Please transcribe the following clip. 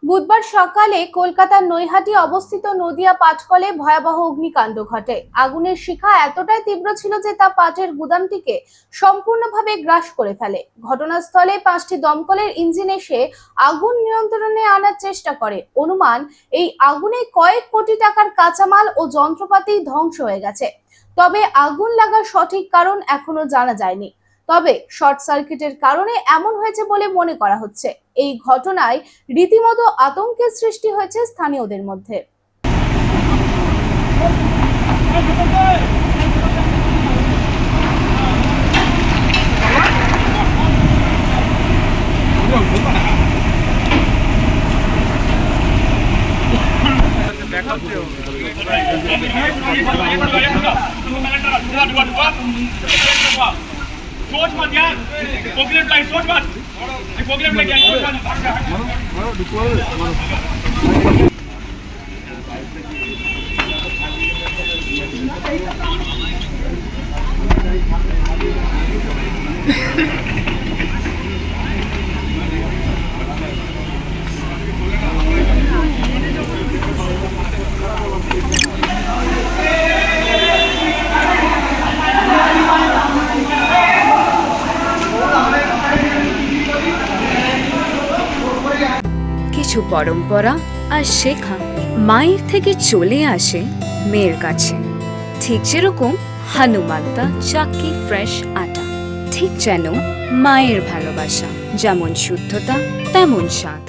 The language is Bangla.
বুধবার সকালে কলকাতার নৈহাটি অবস্থিত নদিয়া পাটকলে ভয়াবহ অগ্নিকাণ্ড ঘটে। আগুনের শিখা এতটাই তীব্র ছিল যে তা পাটের গুদামটিকে সম্পূর্ণভাবে গ্রাস করে ফেলে। ঘটনাস্থলে 5টি দমকলের ইঞ্জিন এসে আগুন নিয়ন্ত্রণে আনার চেষ্টা করে। অনুমান, এই আগুনে কয়েক কোটি টাকার কাঁচামাল ও যন্ত্রপাতি ধ্বংস হয়ে গেছে। তবে আগুন লাগার সঠিক কারণ এখনো জানা যায়নি। তবে শর্ট সার্কিটের কারণে এমন হয়েছে বলে মনে করা হচ্ছে। এই ঘটনায় রীতিমতো আতঙ্কের সৃষ্টি হয়েছে স্থানীয়দের মধ্যে। सोच मत यार, प्रोग्राम लाइट सोच मत, प्रोग्राम लेके आइए। কিছু পরম্পরা আর শেখা মায়ের থেকে চলে আসে মেয়ের কাছে। ঠিক যেরকম হনুমান্তা চাক্কি ফ্রেশ আটা, ঠিক যেন মায়ের ভালোবাসা, যেমন শুদ্ধতা তেমন স্বাদ।